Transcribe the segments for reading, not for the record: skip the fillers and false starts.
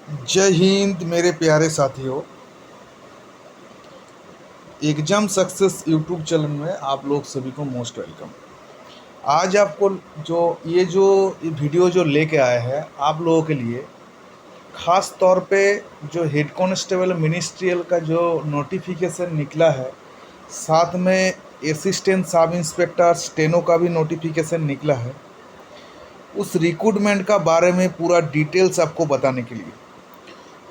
जय हिंद मेरे प्यारे साथियों। एग्जाम सक्सेस यूट्यूब चैनल में आप लोग सभी को मोस्ट वेलकम। आज आपको ये वीडियो जो लेके आया है आप लोगों के लिए, ख़ास तौर पे जो हेड कांस्टेबल मिनिस्ट्रियल का जो नोटिफिकेशन निकला है, साथ में असिस्टेंट सब इंस्पेक्टर स्टेनो का भी नोटिफिकेशन निकला है, उस रिक्रूटमेंट का बारे में पूरा डिटेल्स आपको बताने के लिए।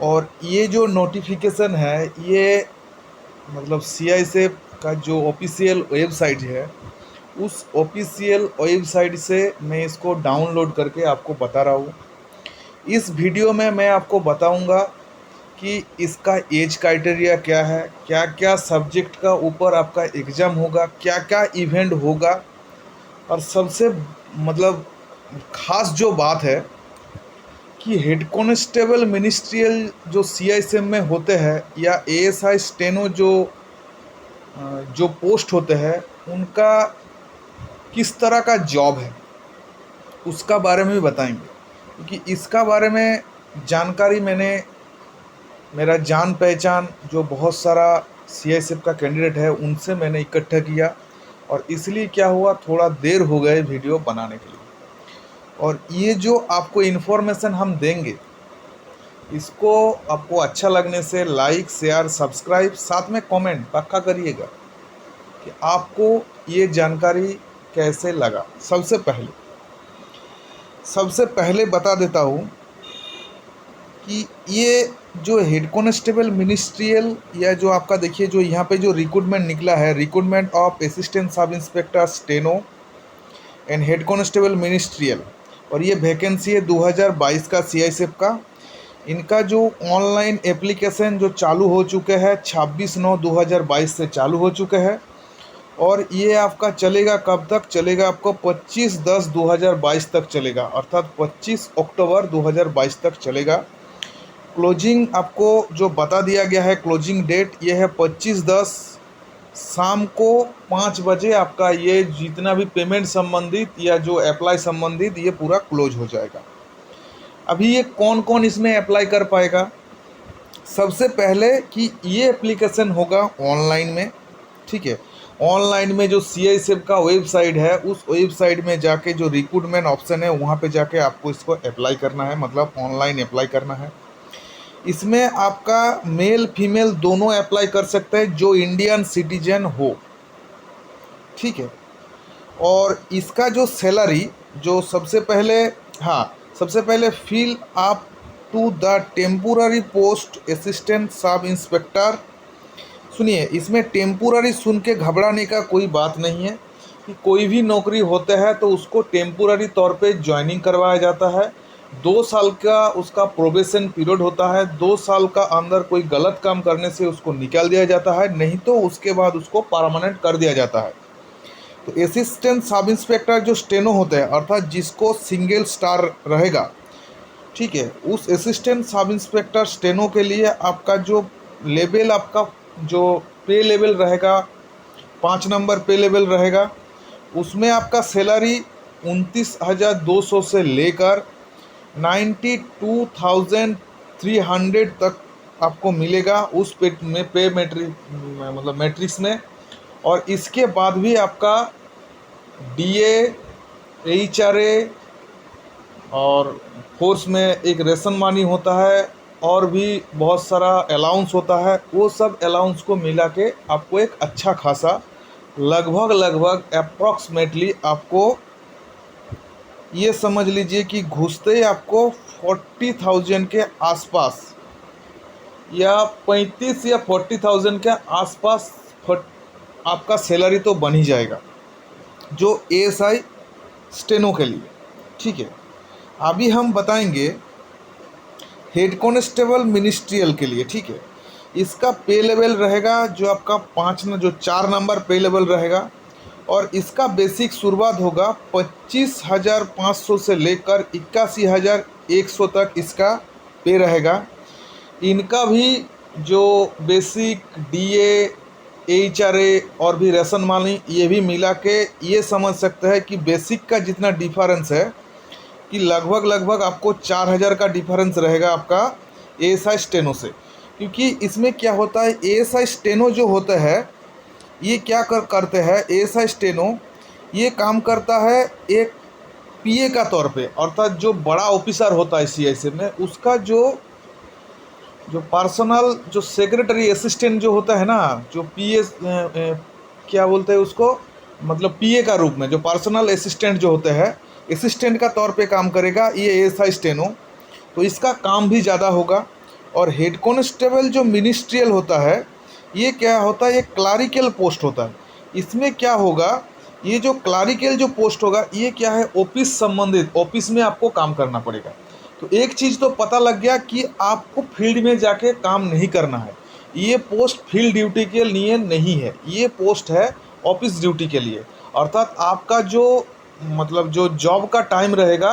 और ये जो नोटिफिकेशन है ये मतलब सीआईएसएफ का जो ऑफिशियल वेबसाइट है, उस ऑफिशियल वेबसाइट से मैं इसको डाउनलोड करके आपको बता रहा हूँ। इस वीडियो में मैं आपको बताऊंगा कि इसका एज क्राइटेरिया क्या है, क्या क्या सब्जेक्ट का ऊपर आपका एग्ज़ाम होगा, क्या क्या इवेंट होगा, और सबसे मतलब ख़ास जो बात है कि हेड कांस्टेबल मिनिस्ट्रियल जो सीआईएसएफ में होते हैं या एएसआई स्टेनो जो पोस्ट होते हैं, उनका किस तरह का जॉब है उसका बारे में भी बताएंगे। क्योंकि इसका बारे में जानकारी मैंने मेरा जान पहचान जो बहुत सारा सीआईएसएफ का कैंडिडेट है उनसे मैंने इकट्ठा किया, और इसलिए क्या हुआ, थोड़ा देर हो गए वीडियो बनाने के लिए। और ये जो आपको इन्फॉर्मेशन हम देंगे, इसको आपको अच्छा लगने से लाइक शेयर सब्सक्राइब साथ में कमेंट पक्का करिएगा कि आपको ये जानकारी कैसे लगा। सबसे पहले बता देता हूँ कि ये जो हेड कांस्टेबल मिनिस्ट्रियल या जो आपका देखिए जो यहाँ पे जो रिक्रूटमेंट निकला है, recruitment of assistant sub inspector steno and head constable ministerial, और ये वैकेंसी है 2022 का सीआईएसएफ का। इनका जो ऑनलाइन एप्लीकेशन जो चालू हो चुके हैं 26/9/2022 से चालू हो चुके हैं, और ये आपका चलेगा कब तक चलेगा, आपको 25/10/2022 तक चलेगा, अर्थात 25 अक्टूबर 2022 तक चलेगा। क्लोजिंग आपको जो बता दिया गया है, क्लोजिंग डेट ये है 25/10 शाम को 5 बजे। आपका ये जितना भी पेमेंट संबंधित या जो अप्लाई संबंधित ये पूरा क्लोज हो जाएगा। अभी ये कौन कौन इसमें अप्लाई कर पाएगा, सबसे पहले कि ये एप्लीकेशन होगा ऑनलाइन में, ठीक है। ऑनलाइन में जो सीआईएसएफ का वेबसाइट है, उस वेबसाइट में जाके जो रिक्रूटमेंट ऑप्शन है वहाँ पे जाके आपको इसको अप्लाई करना है, मतलब ऑनलाइन अप्लाई करना है। इसमें आपका मेल फीमेल दोनों अप्लाई कर सकते हैं जो इंडियन सिटीजन हो, ठीक है। और इसका जो सैलरी जो सबसे पहले fill up to the temporary post assistant sub inspector. सुनिए, इसमें टेम्पोररी सुन के घबराने का कोई बात नहीं है कि कोई भी नौकरी होता है तो उसको टेम्पोररी तौर पे ज्वाइनिंग करवाया जाता है। 2 साल का उसका प्रोबेशन पीरियड होता है। 2 साल का अंदर कोई गलत काम करने से उसको निकाल दिया जाता है, नहीं तो उसके बाद उसको परमानेंट कर दिया जाता है। तो असिस्टेंट सब इंस्पेक्टर जो स्टेनो होते हैं, अर्थात जिसको सिंगल स्टार रहेगा, ठीक है, उस असिस्टेंट सब इंस्पेक्टर स्टेनो के लिए आपका जो लेवल, आपका जो पे लेवल रहेगा, 5 नंबर पे लेवल रहेगा। उसमें आपका सैलरी 29,200 से लेकर 92,300 तक आपको मिलेगा उस पे मैट्रिक्स में। और इसके बाद भी आपका डीए, एचआरए और फोर्स में एक रेशन मानी होता है, और भी बहुत सारा अलाउंस होता है। वो सब अलाउंस को मिला के आपको एक अच्छा खासा लगभग अप्रॉक्सीमेटली आपको ये समझ लीजिए कि घुसते ही आपको 40,000 के आसपास या 35 या 40,000 के आसपास आपका सैलरी तो बन ही जाएगा जो एएसआई स्टेनो के लिए, ठीक है। अभी हम बताएंगे हेड कांस्टेबल मिनिस्ट्रियल के लिए, ठीक है। इसका पे लेवल रहेगा जो आपका 4 नंबर पे लेवल रहेगा, और इसका बेसिक शुरुआत होगा 25,500 से लेकर 81,100 तक इसका पे रहेगा। इनका भी जो बेसिक डीए, एचआरए और भी रेशन मानी ये भी मिला के ये समझ सकते हैं कि बेसिक का जितना डिफरेंस है कि लगभग आपको 4,000 का डिफरेंस रहेगा आपका एएसआई स्टेनो से, क्योंकि इसमें क्या होता है, एएसआई स्टेनो जो होता है ये क्या करते हैं, एएसआई स्टेनो ये काम करता है एक पीए का तौर पे, अर्थात जो बड़ा ऑफिसर होता है सीआईएसएफ में उसका जो जो पर्सनल जो सेक्रेटरी असिस्टेंट जो होता है ना, जो पीए क्या बोलते हैं उसको, मतलब पीए का रूप में जो पर्सनल असिस्टेंट जो होते हैं, असिस्टेंट का तौर पे काम करेगा ये एएसआई स्टेनो। तो इसका काम भी ज़्यादा होगा। और हेड कांस्टेबल जो मिनिस्ट्रियल होता है ये क्या होता है, ये क्लरिकल पोस्ट होता है। इसमें क्या होगा, ये जो क्लरिकल जो पोस्ट होगा ये क्या है, ऑफिस संबंधित, ऑफिस में आपको काम करना पड़ेगा। तो एक चीज़ तो पता लग गया कि आपको फील्ड में जाके काम नहीं करना है। ये पोस्ट फील्ड ड्यूटी के लिए नहीं है, ये पोस्ट है ऑफिस ड्यूटी के लिए। अर्थात आपका जो मतलब जो जॉब का टाइम रहेगा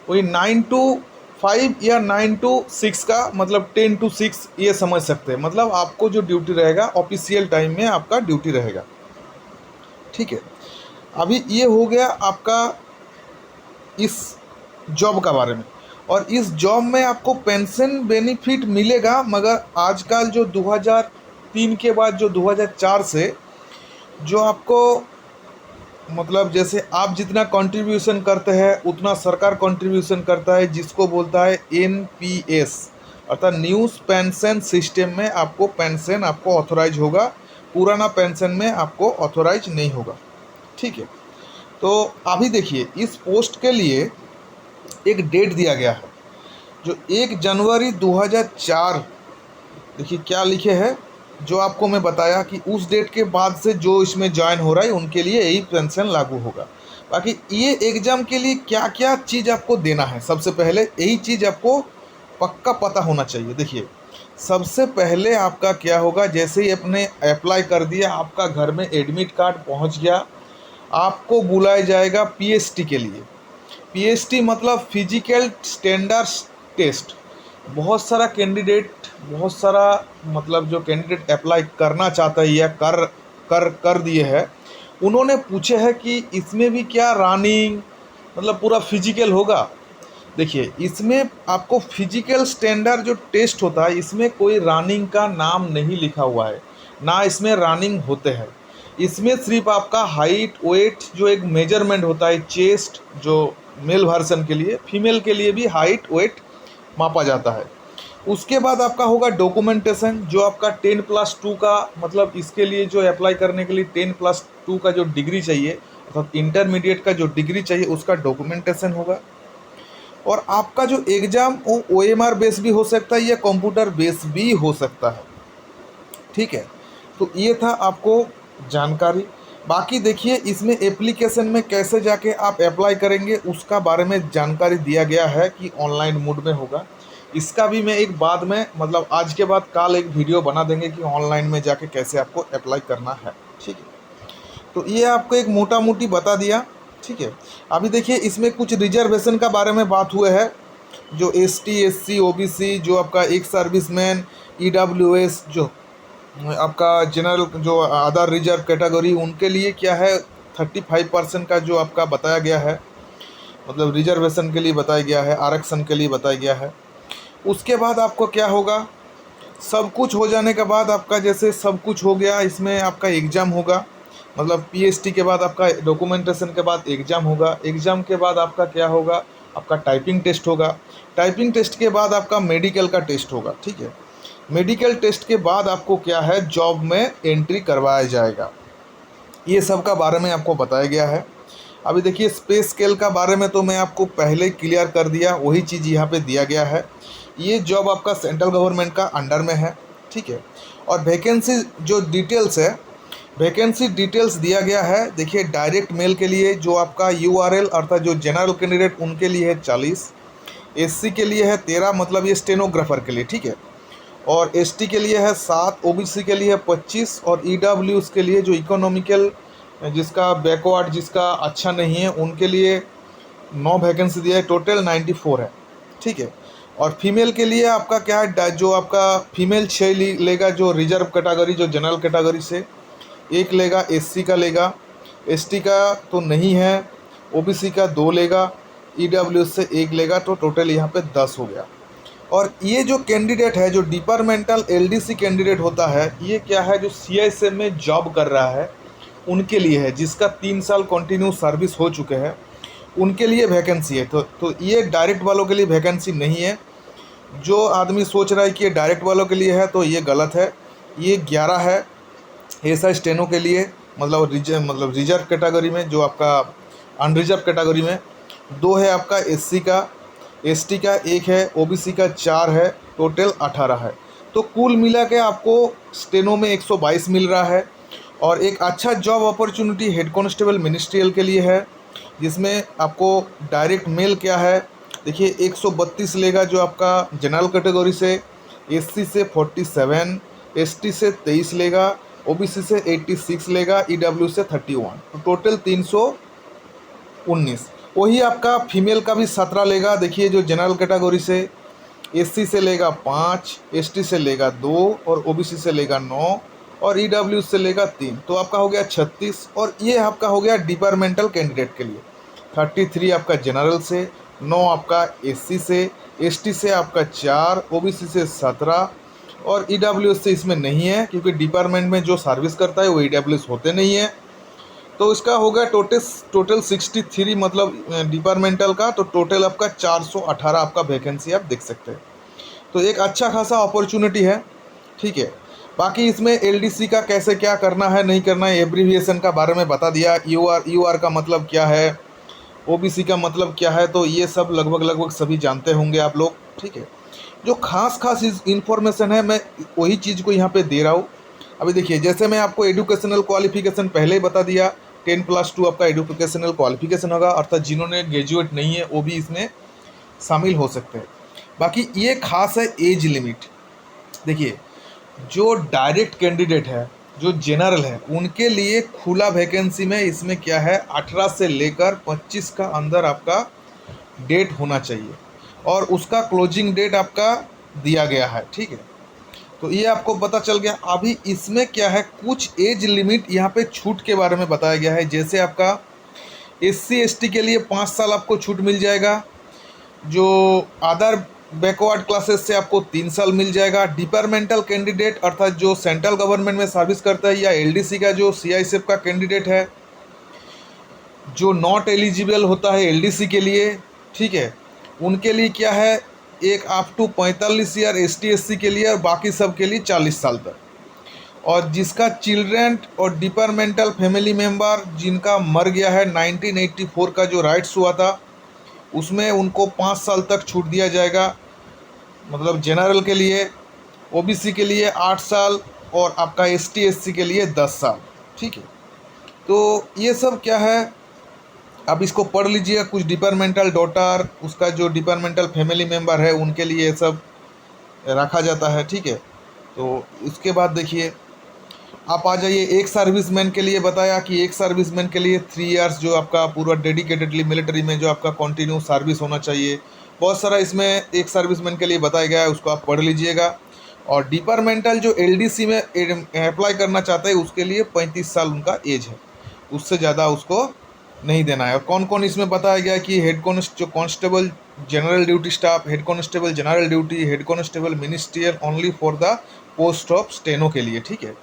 वही 9 to 5 या 9 to 6 का, मतलब 10 to 6 ये समझ सकते हैं। मतलब आपको जो ड्यूटी रहेगा ऑफिशियल टाइम में आपका ड्यूटी रहेगा। ठीक है, अभी ये हो गया आपका इस जॉब का बारे में। और इस जॉब में आपको पेंशन बेनिफिट मिलेगा, मगर आजकल जो 2003 के बाद जो 2004 से जो आपको मतलब जैसे आप जितना कंट्रीब्यूशन करते हैं उतना सरकार कंट्रीब्यूशन करता है, जिसको बोलता है एनपीएस, अर्थात न्यूज़ पेंशन सिस्टम में आपको पेंशन आपको ऑथोराइज होगा, पुराना पेंशन में आपको ऑथोराइज नहीं होगा। ठीक है, तो अभी देखिए इस पोस्ट के लिए एक डेट दिया गया है जो 1 जनवरी 2004, देखिए क्या लिखे है, जो आपको मैं बताया कि उस डेट के बाद से जो इसमें ज्वाइन हो रहा है उनके लिए यही पेंशन लागू होगा। बाकी ये एग्ज़ाम के लिए क्या क्या चीज़ आपको देना है, सबसे पहले यही चीज़ आपको पक्का पता होना चाहिए। देखिए सबसे पहले आपका क्या होगा, जैसे ही अपने अप्लाई कर दिया, आपका घर में एडमिट कार्ड पहुंच गया, आपको बुलाया जाएगा पीएसटी के लिए। पीएसटी मतलब फिजिकल स्टैंडर्ड टेस्ट। बहुत सारा कैंडिडेट, बहुत सारा मतलब जो कैंडिडेट अप्लाई करना चाहता है या कर दिए हैं, उन्होंने पूछे है कि इसमें भी क्या रनिंग मतलब पूरा फिजिकल होगा। देखिए इसमें आपको फिजिकल स्टैंडर्ड जो टेस्ट होता है इसमें कोई रनिंग का नाम नहीं लिखा हुआ है, ना इसमें रनिंग होते हैं। इसमें सिर्फ आपका हाइट वेट जो एक मेजरमेंट होता है, चेस्ट जो मेल वर्सन के लिए, फीमेल के लिए भी हाइट वेट मापा जाता है। उसके बाद आपका होगा डॉक्यूमेंटेशन, जो आपका 10+2 का, मतलब इसके लिए जो अप्लाई करने के लिए 10+2 का जो डिग्री चाहिए, अर्थात इंटरमीडिएट का जो डिग्री चाहिए उसका डॉक्यूमेंटेशन होगा। और आपका जो एग्ज़ाम वो OMR बेस भी हो सकता है या कंप्यूटर बेस भी हो सकता है। ठीक है, तो ये था आपको जानकारी। बाकी देखिए इसमें एप्लीकेशन में कैसे जाके आप अप्लाई करेंगे उसका बारे में जानकारी दिया गया है कि ऑनलाइन मोड में होगा। इसका भी मैं एक बाद में, मतलब आज के बाद कल एक वीडियो बना देंगे कि ऑनलाइन में जाके कैसे आपको अप्लाई करना है। ठीक है, तो ये आपको एक मोटा मोटी बता दिया। ठीक है, अभी देखिए इसमें कुछ रिजर्वेशन का बारे में बात हुए है, जो ST SC OBC, जो आपका एक सर्विसमैन, EWS, जो आपका जनरल जो अदर रिजर्व कैटेगरी, उनके लिए क्या है 35% का जो आपका बताया गया है, मतलब रिजर्वेशन के लिए बताया गया है, आरक्षण के लिए बताया गया है। उसके बाद आपको क्या होगा, सब कुछ हो जाने के बाद आपका जैसे सब कुछ हो गया, इसमें आपका एग्ज़ाम होगा, मतलब पीएसटी के बाद आपका डॉक्यूमेंटेशन के बाद एग्ज़ाम होगा। एग्ज़ाम के बाद आपका क्या होगा, आपका टाइपिंग टेस्ट होगा। टाइपिंग टेस्ट के बाद आपका मेडिकल का टेस्ट होगा। ठीक है, मेडिकल टेस्ट के बाद आपको क्या है, जॉब में एंट्री करवाया जाएगा। ये सब का बारे में आपको बताया गया है। अभी देखिए स्पेस स्केल का बारे में तो मैं आपको पहले क्लियर कर दिया, वही चीज़ यहाँ पे दिया गया है। ये जॉब आपका सेंट्रल गवर्नमेंट का अंडर में है। ठीक है, और वैकेंसी जो डिटेल्स है, वैकेंसी डिटेल्स दिया गया है। देखिए डायरेक्ट मेल के लिए जो आपका URL अर्थात जो जनरल कैंडिडेट उनके लिए है 40, SC के लिए है 13, मतलब ये स्टेनोग्राफर के लिए। ठीक है, और ST के लिए है 7, OBC के लिए है 25, और EWS के लिए जो इकोनॉमिकल, जिसका बैकवर्ड, जिसका अच्छा नहीं है, उनके लिए 9 वैकेंसी दिया है, टोटल 94 है। ठीक है, और फीमेल के लिए आपका क्या है, जो आपका फीमेल 6 लेगा, जो रिजर्व कैटेगरी जो जनरल कैटेगरी से 1 लेगा, SC का लेगा, ST का तो नहीं है, OBC का 2 लेगा, EWS से 1 लेगा, तो टोटल यहाँ पे 10 हो गया। और ये जो कैंडिडेट है, जो डिपार्टमेंटल एलडीसी कैंडिडेट होता है, ये क्या है, जो सीआईएसएफ में जॉब कर रहा है उनके लिए है, जिसका 3 साल कंटिन्यू सर्विस हो चुके हैं, उनके लिए वैकेंसी है। तो ये डायरेक्ट वालों के लिए वैकेंसी नहीं है। जो आदमी सोच रहा है कि ये डायरेक्ट वालों के लिए है तो ये गलत है। ये 11 है ऐसा स्टेनो के लिए, मतलब रिजर्व कैटेगरी में, जो आपका अनरिजर्व कैटेगरी में 2 है आपका एससी का, एसटी का 1 है, ओबीसी का 4 है, टोटल 18 है। तो कुल मिला के आपको स्टेनो में 122 मिल रहा है। और एक अच्छा job opportunity head constable ministerial के लिए है, जिसमें आपको डायरेक्ट मेल क्या है, देखिए 132 लेगा जो आपका जनरल कैटेगरी से, एससी से 47, एसटी से 23 लेगा, ओबीसी से 86 लेगा, ईडब्ल्यू से 31, तो टोटल 319। वही आपका फीमेल का भी 17 लेगा। देखिए जो जनरल कैटेगरी से, एससी से लेगा 5, एसटी से लेगा 2 और ओबीसी से लेगा 9 और ईडब्ल्यू से लेगा 3, तो आपका हो गया 36। और ये आपका हो गया डिपार्टमेंटल कैंडिडेट के लिए। 33 आपका जनरल से, 9 आपका एससी से, एसटी से आपका 4, ओबीसी से 17 और ईडब्ल्यू से इसमें नहीं है, क्योंकि डिपार्टमेंट में जो सर्विस करता है वो ईडब्ल्यू होते नहीं है। तो इसका हो गया टोटल 63, मतलब डिपार्टमेंटल का, तो टोटल आपका 418 आपका वैकेंसी आप देख सकते हैं। तो एक अच्छा खासा अपॉर्चुनिटी है, ठीक है। बाकी इसमें एलडीसी का कैसे क्या करना है नहीं करना है, एब्रीविएशन का बारे में बता दिया। यूआर का मतलब क्या है, ओबीसी का मतलब क्या है, तो ये सब लगभग सभी जानते होंगे आप लोग, ठीक है। जो खास इन्फॉर्मेशन है मैं वही चीज़ को यहाँ पे दे रहा हूँ। अभी देखिए, जैसे मैं आपको एजुकेशनल क्वालिफिकेशन पहले ही बता दिया, 10+2 आपका एजुकेशनल क्वालिफिकेशन होगा, अर्थात जिन्होंने ग्रेजुएट नहीं है वो भी इसमें शामिल हो सकते हैं। बाकी ये खास है एज लिमिट। देखिए जो डायरेक्ट कैंडिडेट है, जो जनरल है, उनके लिए खुला वैकेंसी में इसमें क्या है, 18 से लेकर 25 का अंदर आपका डेट होना चाहिए और उसका क्लोजिंग डेट आपका दिया गया है, ठीक है। तो ये आपको पता चल गया। अभी इसमें क्या है, कुछ एज लिमिट यहाँ पे छूट के बारे में बताया गया है। जैसे आपका एससी एसटी के लिए 5 साल आपको छूट मिल जाएगा, जो अदर बैकवर्ड क्लासेस से आपको 3 साल मिल जाएगा। डिपार्टमेंटल कैंडिडेट अर्थात जो सेंट्रल गवर्नमेंट में सर्विस करता है, या एलडीसी का जो सीआईएसएफ का कैंडिडेट है, जो नॉट एलिजिबल होता है एलडीसी के लिए, ठीक है, उनके लिए क्या है, एक up to 45 year ST SC के लिए, और बाकी सब के लिए 40 साल तक। और जिसका चिल्ड्रेन और डिपार्टमेंटल फैमिली मेम्बर जिनका मर गया है 1984 का जो राइट्स हुआ था, उसमें उनको 5 साल तक छूट दिया जाएगा। मतलब जनरल के लिए, ओबीसी के लिए 8 साल और आपका एसटी एससी के लिए 10 साल, ठीक है। तो ये सब क्या है, अब इसको पढ़ लीजिएगा। कुछ डिपार्टमेंटल डॉटर, उसका जो डिपार्टमेंटल फैमिली मेम्बर है, उनके लिए ये सब रखा जाता है, ठीक है। तो इसके बाद देखिए आप आ जाइए, एक सर्विसमैन के लिए बताया कि एक सर्विसमैन के लिए 3 इयर्स जो आपका पूरा डेडिकेटेडली मिलिट्री में जो आपका कंटिन्यू सर्विस होना चाहिए। बहुत सारा इसमें एक सर्विसमैन के लिए बताया गया है, उसको आप पढ़ लीजिएगा। और डिपार्टमेंटल जो एलडीसी में अप्लाई करना चाहता है, उसके लिए 35 साल उनका एज है, उससे ज़्यादा उसको नहीं देना है। और कौन कौन इसमें बताया गया कि head constable general duty staff, head constable general duty, head constable ministerial only for the post of steno के लिए, ठीक है।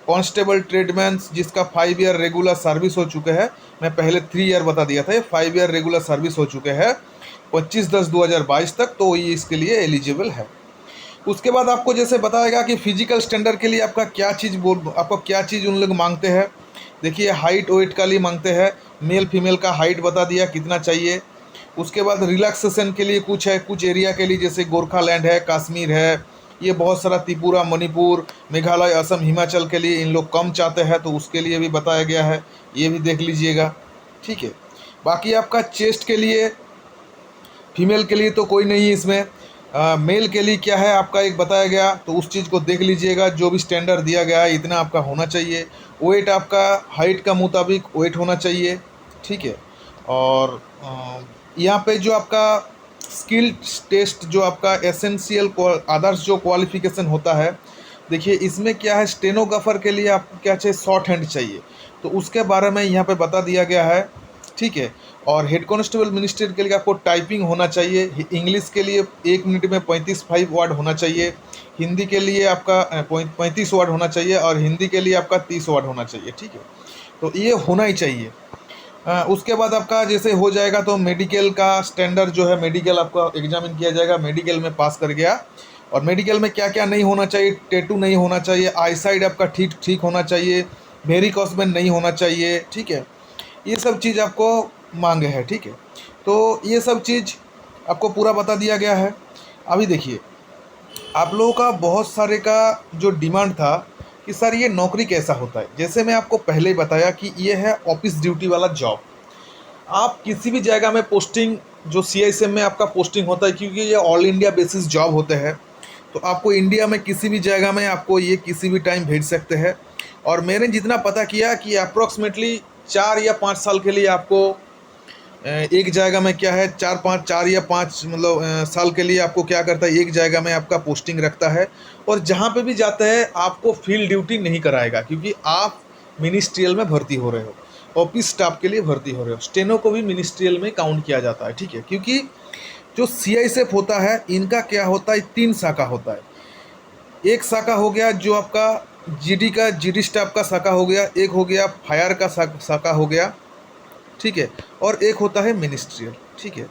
कांस्टेबल ट्रेडमैन जिसका 5 ईयर रेगुलर सर्विस हो चुके हैं, मैं पहले 3 ईयर बता दिया था, ये 5 ईयर रेगुलर सर्विस हो चुके हैं 25/10/2022 तक, तो ये इसके लिए एलिजिबल है। उसके बाद आपको जैसे बताएगा कि फिजिकल स्टैंडर्ड के लिए आपका क्या चीज़ उन लोग मांगते हैं। देखिए हाइट वेट का लिए मांगते हैं, मेल फीमेल का हाइट बता दिया कितना चाहिए। उसके बाद रिलैक्सेशन के लिए कुछ है, कुछ एरिया के लिए, जैसे गोरखालैंड है, कश्मीर है, ये बहुत सारा, त्रिपुरा, मणिपुर, मेघालय, असम, हिमाचल के लिए इन लोग कम चाहते हैं, तो उसके लिए भी बताया गया है, ये भी देख लीजिएगा, ठीक है। बाकी आपका चेस्ट के लिए, फीमेल के लिए तो कोई नहीं है इसमें, मेल के लिए क्या है आपका एक बताया गया, तो उस चीज़ को देख लीजिएगा। जो भी स्टैंडर्ड दिया गया है इतना आपका होना चाहिए। वेट आपका हाइट का मुताबिक वेट होना चाहिए, ठीक है। और यहाँ पे जो आपका स्किल टेस्ट, जो आपका एसेंशियल अदर्स जो क्वालिफिकेशन होता है, देखिए इसमें क्या है, स्टेनोग्राफर के लिए आपको क्या चाहिए, शॉर्ट हैंड चाहिए, तो उसके बारे में यहाँ पे बता दिया गया है, ठीक है। और हेड कांस्टेबल मिनिस्ट्रियल के लिए आपको टाइपिंग होना चाहिए। इंग्लिश के लिए 1 मिनट में 35 वर्ड होना चाहिए, हिंदी के लिए आपका 35 वर्ड होना चाहिए, और हिंदी के लिए आपका 30 वर्ड होना चाहिए, ठीक है। तो ये होना ही चाहिए। उसके बाद आपका जैसे हो जाएगा तो मेडिकल का स्टैंडर्ड जो है, मेडिकल आपका एग्जामिन किया जाएगा। मेडिकल में पास कर गया, और मेडिकल में क्या क्या नहीं होना चाहिए, टैटू नहीं होना चाहिए, आई साइड आपका ठीक ठीक होना चाहिए, वेरिकोस वेन नहीं होना चाहिए, ठीक है। ये सब चीज़ आपको मांगे है, ठीक है। तो ये सब चीज़ आपको पूरा बता दिया गया है। अभी देखिए, आप लोगों का बहुत सारे का जो डिमांड था कि सर ये नौकरी कैसा होता है, जैसे मैं आपको पहले ही बताया कि ये है ऑफिस ड्यूटी वाला जॉब। आप किसी भी जगह में पोस्टिंग, जो CISM में आपका पोस्टिंग होता है, क्योंकि ये ऑल इंडिया बेसिस जॉब होते हैं, तो आपको इंडिया में किसी भी जगह में आपको ये किसी भी टाइम भेज सकते हैं। और मैंने जितना पता किया कि अप्रॉक्सीमेटली 4 या 5 साल के लिए आपको एक जगह में क्या है, 4 या 5 मतलब साल के लिए आपको क्या करता है, एक जगह में आपका पोस्टिंग रखता है। और जहाँ पे भी जाता है आपको फील्ड ड्यूटी नहीं कराएगा, क्योंकि आप मिनिस्ट्रियल में भर्ती हो रहे हो, ऑफिस स्टाफ के लिए भर्ती हो रहे हो। स्टेनो को भी मिनिस्ट्रियल में काउंट किया जाता है, ठीक है। क्योंकि जो CISF होता है, इनका क्या होता है, 3 शाखा होता है। एक शाखा हो गया जो आपका GD स्टाफ का शाखा हो गया, एक हो गया फायर का शाखा हो गया, ठीक है, और एक होता है मिनिस्ट्रियल, ठीक है।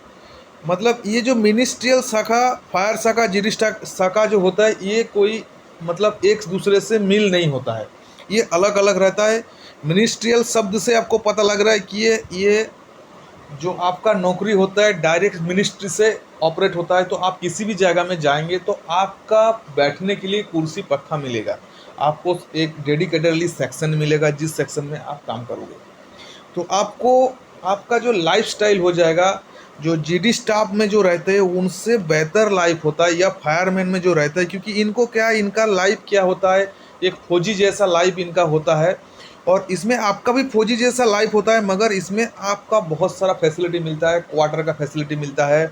मतलब ये जो मिनिस्ट्रियल शाखा, फायर शाखा, GD शाखा जो होता है, ये कोई मतलब एक दूसरे से मिल नहीं होता है, ये अलग अलग रहता है। मिनिस्ट्रियल शब्द से आपको पता लग रहा है कि ये जो आपका नौकरी होता है डायरेक्ट मिनिस्ट्री से ऑपरेट होता है। तो आप किसी भी जगह में जाएंगे तो आपका बैठने के लिए कुर्सी पक्का मिलेगा, आपको एक डेडिकेटेडली सेक्शन मिलेगा जिस सेक्शन में आप काम करोगे। तो आपको आपका जो लाइफस्टाइल हो जाएगा, जो GD स्टाफ में जो रहते हैं उनसे बेहतर लाइफ होता है, या फायरमैन में जो रहता है, क्योंकि इनको क्या, इनका लाइफ क्या होता है, एक फौजी जैसा लाइफ इनका होता है। और इसमें आपका भी फौजी जैसा लाइफ होता है, मगर इसमें आपका बहुत सारा फैसिलिटी मिलता है, क्वार्टर का फैसिलिटी मिलता है।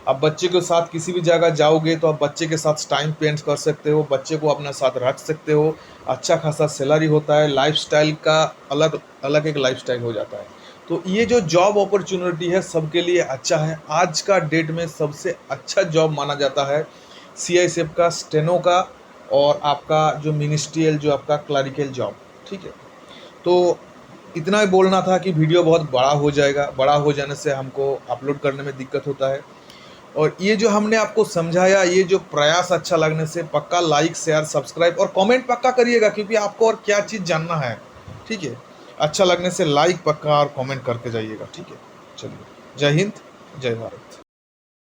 आप बच्चे के साथ किसी भी जगह जाओगे तो आप बच्चे के साथ टाइम स्पेंड कर सकते हो, बच्चे को अपने साथ रख सकते हो, अच्छा खासा सैलरी होता है, लाइफस्टाइल का अलग अलग एक लाइफस्टाइल हो जाता है। तो ये जो जॉब अपॉर्चुनिटी है सबके लिए अच्छा है। आज का डेट में सबसे अच्छा जॉब माना जाता है CISF का, स्टेनो का, और आपका जो मिनिस्ट्रियल जो आपका क्लरिकल जॉब, ठीक है। तो इतना ही बोलना था कि वीडियो बहुत बड़ा हो जाएगा, बड़ा हो जाने से हमको अपलोड करने में दिक्कत होता है। और ये जो हमने आपको समझाया, ये जो प्रयास अच्छा लगने से पक्का लाइक, शेयर, सब्सक्राइब और कमेंट पक्का करिएगा, क्योंकि आपको और क्या चीज़ जानना है, ठीक है। अच्छा लगने से लाइक पक्का और कमेंट करके जाइएगा, ठीक है। चलिए, जय हिंद, जय भारत।